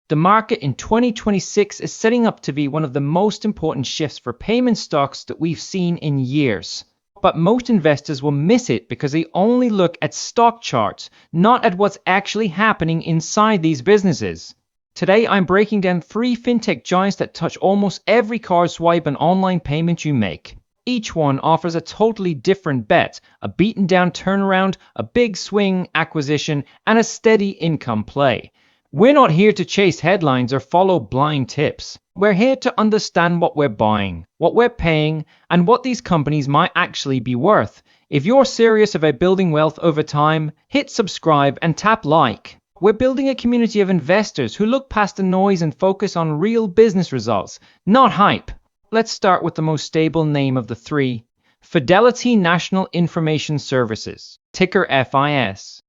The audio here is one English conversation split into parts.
The market in 2026 is setting up to be one of the most important shifts for payment stocks that we've seen in years. But most investors will miss it because they only look at stock charts, not at what's actually happening inside these businesses. Today, I'm breaking down 3 fintech giants that touch almost every card swipe and online payment you make. Each one offers a totally different bet, a beaten down turnaround, a big swing acquisition, and a steady income play. We're not here to chase headlines or follow blind tips. We're here to understand what we're buying, what we're paying, and what these companies might actually be worth. If you're serious about building wealth over time, hit subscribe and tap like. We're building a community of investors who look past the noise and focus on real business results, not hype. Let's start with the most stable name of the 3, Fidelity National Information Services, ticker FIS.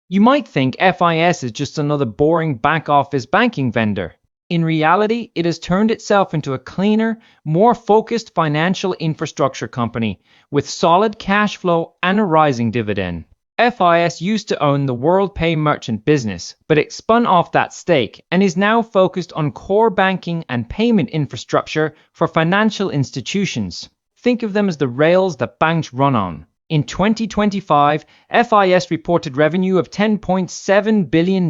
You might think FIS is just another boring back-office banking vendor. In reality, it has turned itself into a cleaner, more focused financial infrastructure company with solid cash flow and a rising dividend. FIS used to own the Worldpay merchant business, but it spun off that stake and is now focused on core banking and payment infrastructure for financial institutions. Think of them as the rails that banks run on. In 2025, FIS reported revenue of $10.7 billion,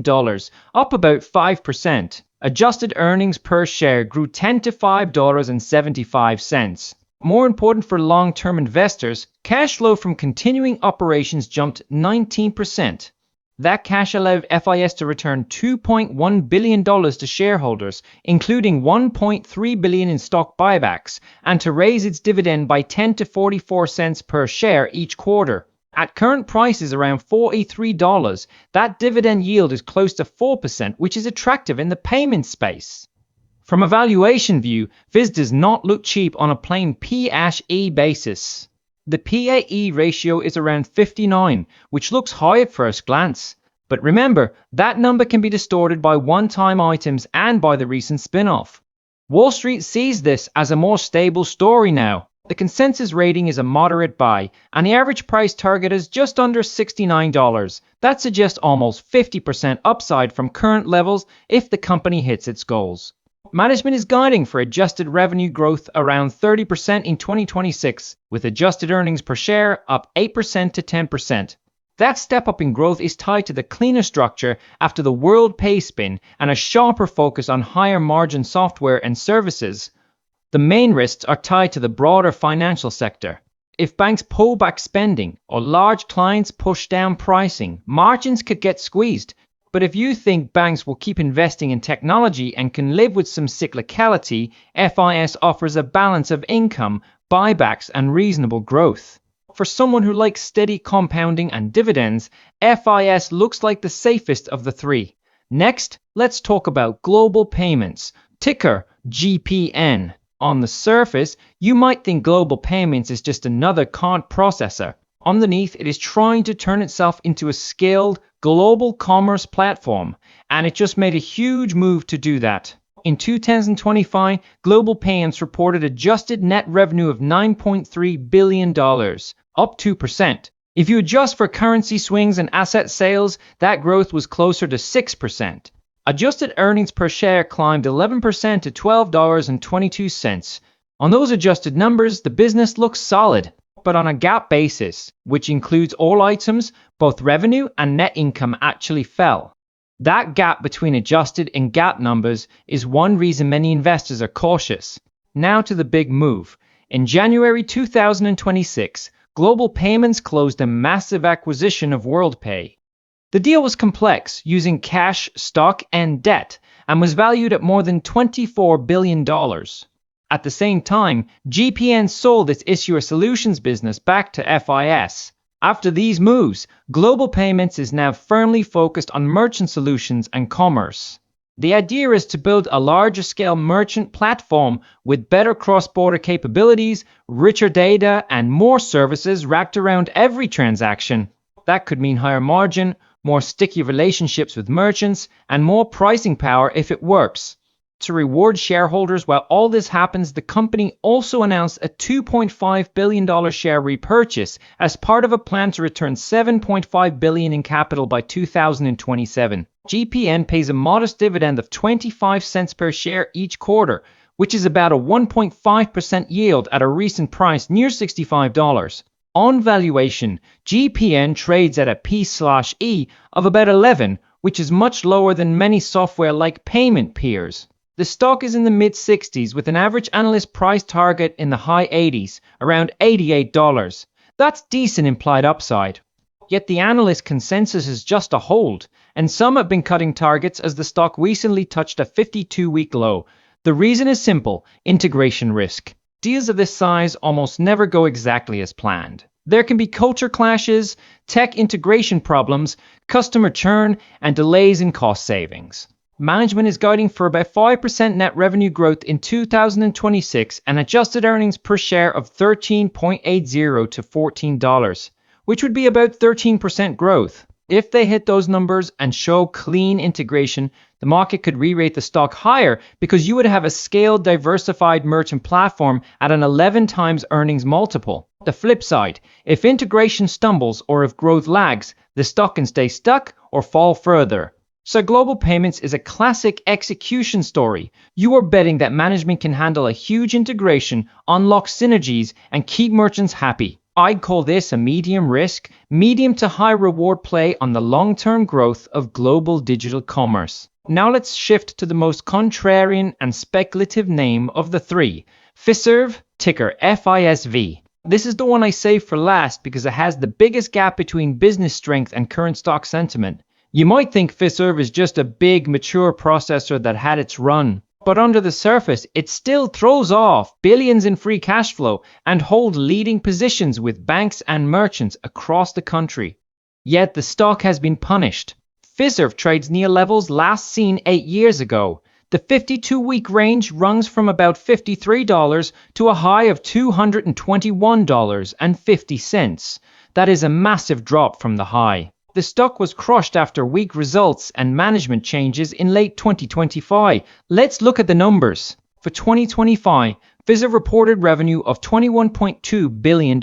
up about 5%. Adjusted earnings per share grew 10 to $5.75. More important for long-term investors, cash flow from continuing operations jumped 19%. That cash allowed FIS to return $2.1 billion to shareholders, including $1.3 billion in stock buybacks, and to raise its dividend by 10 to 44 cents per share each quarter. At current prices around $43, that dividend yield is close to 4%, which is attractive in the payment space. From a valuation view, FIS does not look cheap on a plain P/E basis. The P/E ratio is around 59, which looks high at first glance. But remember, that number can be distorted by one-time items and by the recent spin-off. Wall Street sees this as a more stable story now. The consensus rating is a moderate buy, and the average price target is just under $69. That suggests almost 50% upside from current levels if the company hits its goals. Management is guiding for adjusted revenue growth around 30% in 2026, with adjusted earnings per share up 8% to 10%. That step up in growth is tied to the cleaner structure after the Worldpay spin and a sharper focus on higher margin software and services. The main risks are tied to the broader financial sector. If banks pull back spending or large clients push down pricing, margins could get squeezed. But if you think banks will keep investing in technology and can live with some cyclicality, FIS offers a balance of income, buybacks, and reasonable growth. For someone who likes steady compounding and dividends, FIS looks like the safest of the 3. Next, let's talk about Global Payments, ticker GPN. On the surface, you might think Global Payments is just another card processor. Underneath, it is trying to turn itself into a scaled, global commerce platform, and it just made a huge move to do that. In 2025, Global Payments reported adjusted net revenue of $9.3 billion, up 2%. If you adjust for currency swings and asset sales, that growth was closer to 6%. Adjusted earnings per share climbed 11% to $12.22. On those adjusted numbers, the business looks solid. But on a GAAP basis, which includes all items, both revenue and net income actually fell. That gap between adjusted and GAAP numbers is one reason many investors are cautious. Now to the big move. In January 2026, Global Payments closed a massive acquisition of Worldpay. The deal was complex, using cash, stock, and debt, and was valued at more than $24 billion. At the same time, GPN sold its issuer solutions business back to FIS. After these moves, Global Payments is now firmly focused on merchant solutions and commerce. The idea is to build a larger-scale merchant platform with better cross-border capabilities, richer data, and more services wrapped around every transaction. That could mean higher margin, more sticky relationships with merchants, and more pricing power if it works. To reward shareholders while all this happens, the company also announced a $2.5 billion share repurchase as part of a plan to return $7.5 billion in capital by 2027. GPN pays a modest dividend of 25 cents per share each quarter, which is about a 1.5% yield at a recent price near $65. On valuation, GPN trades at a P/E of about 11, which is much lower than many software-like payment peers. The stock is in the mid-60s with an average analyst price target in the high 80s, around $88. That's decent implied upside. Yet the analyst consensus is just a hold, and some have been cutting targets as the stock recently touched a 52-week low. The reason is simple: integration risk. Deals of this size almost never go exactly as planned. There can be culture clashes, tech integration problems, customer churn, and delays in cost savings. Management is guiding for about 5% net revenue growth in 2026 and adjusted earnings per share of $13.80 to $14, which would be about 13% growth. If they hit those numbers and show clean integration, the market could re-rate the stock higher because you would have a scaled, diversified merchant platform at an 11 times earnings multiple. The flip side, if integration stumbles or if growth lags, the stock can stay stuck or fall further. So Global Payments is a classic execution story. You are betting that management can handle a huge integration, unlock synergies, and keep merchants happy. I'd call this a medium risk, medium to high reward play on the long-term growth of global digital commerce. Now let's shift to the most contrarian and speculative name of the three, Fiserv, ticker FISV. This is the one I save for last because it has the biggest gap between business strength and current stock sentiment. You might think Fiserv is just a big, mature processor that had its run, but under the surface, it still throws off billions in free cash flow and holds leading positions with banks and merchants across the country. Yet the stock has been punished. Fiserv trades near levels last seen 8 years ago. The 52-week range runs from about $53 to a high of $221.50. That is a massive drop from the high. The stock was crushed after weak results and management changes in late 2025. Let's look at the numbers. For 2025, Fiserv reported revenue of $21.2 billion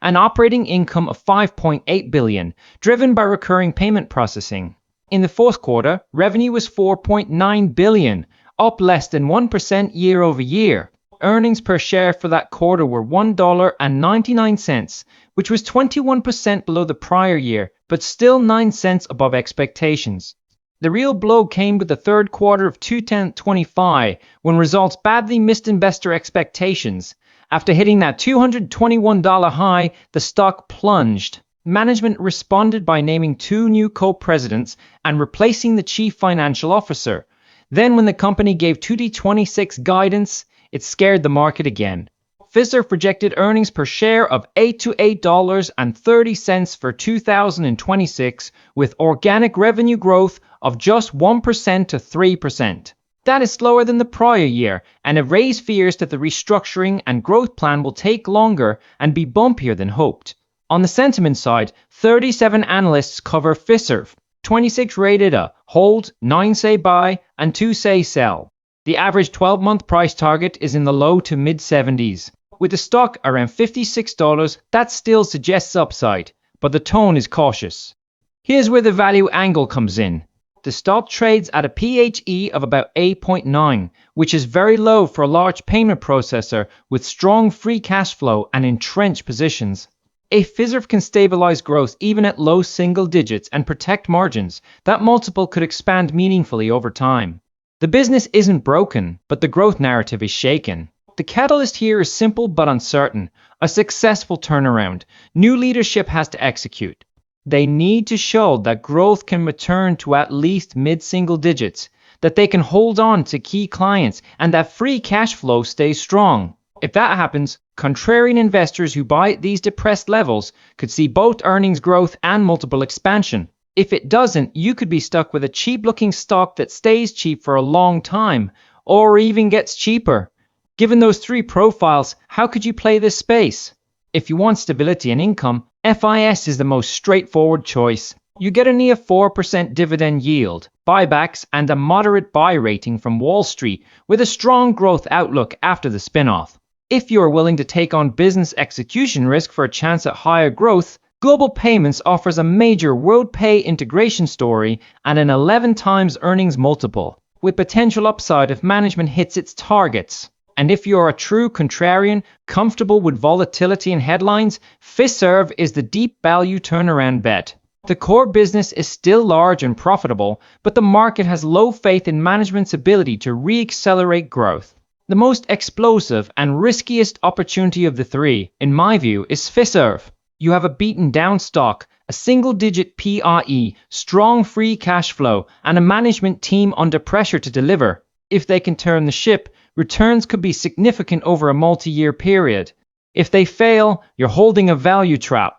and operating income of $5.8 billion, driven by recurring payment processing. In the fourth quarter, revenue was $4.9 billion, up less than 1% year over year. Earnings per share for that quarter were $1.99, which was 21% below the prior year, but still 9 cents above expectations. The real blow came with the third quarter of 2025, when results badly missed investor expectations. After hitting that $221 high, the stock plunged. Management responded by naming 2 new co-presidents and replacing the chief financial officer. Then when the company gave 2026 guidance, it scared the market again. Fiserv projected earnings per share of $8 to $8.30 for 2026, with organic revenue growth of just 1% to 3%. That is slower than the prior year, and it raised fears that the restructuring and growth plan will take longer and be bumpier than hoped. On the sentiment side, 37 analysts cover Fiserv. 26 rated a hold, 9 say buy, and 2 say sell. The average 12-month price target is in the low to mid-70s. With the stock around $56, that still suggests upside, but the tone is cautious. Here's where the value angle comes in. The stock trades at a PHE of about 8.9, which is very low for a large payment processor with strong free cash flow and entrenched positions. If Fiserv can stabilize growth even at low single digits and protect margins, that multiple could expand meaningfully over time. The business isn't broken, but the growth narrative is shaken. The catalyst here is simple but uncertain: a successful turnaround. New leadership has to execute. They need to show that growth can return to at least mid-single digits, that they can hold on to key clients, and that free cash flow stays strong. If that happens, contrarian investors who buy at these depressed levels could see both earnings growth and multiple expansion. If it doesn't, you could be stuck with a cheap-looking stock that stays cheap for a long time, or even gets cheaper. Given those 3 profiles, how could you play this space? If you want stability and income, FIS is the most straightforward choice. You get a near 4% dividend yield, buybacks, and a moderate buy rating from Wall Street with a strong growth outlook after the spin-off. If you are willing to take on business execution risk for a chance at higher growth, Global Payments offers a major Worldpay integration story and an 11 times earnings multiple, with potential upside if management hits its targets. And if you're a true contrarian, comfortable with volatility and headlines, Fiserv is the deep value turnaround bet. The core business is still large and profitable, but the market has low faith in management's ability to re-accelerate growth. The most explosive and riskiest opportunity of the three, in my view, is Fiserv. You have a beaten down stock, a single-digit PRE, strong free cash flow, and a management team under pressure to deliver. If they can turn the ship, returns could be significant over a multi-year period. If they fail, you're holding a value trap.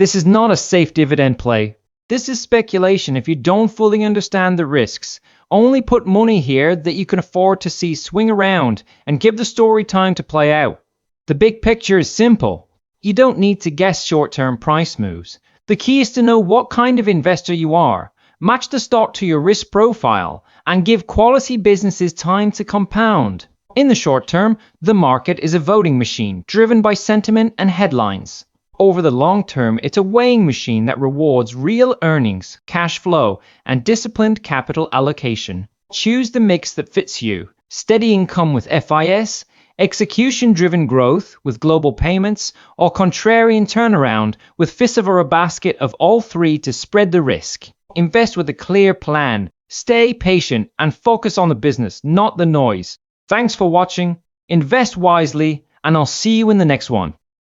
This is not a safe dividend play. This is speculation if you don't fully understand the risks. Only put money here that you can afford to see swing around and give the story time to play out. The big picture is simple. You don't need to guess short-term price moves. The key is to know what kind of investor you are, match the stock to your risk profile, and give quality businesses time to compound. In the short term, the market is a voting machine driven by sentiment and headlines. Over the long term, it's a weighing machine that rewards real earnings, cash flow, and disciplined capital allocation. Choose the mix that fits you. Steady income with FIS, execution-driven growth with Global Payments, or contrarian turnaround with Fiserv, or a basket of all three to spread the risk. Invest with a clear plan. Stay patient and focus on the business, not the noise. Thanks for watching. Invest wisely, and I'll see you in the next one.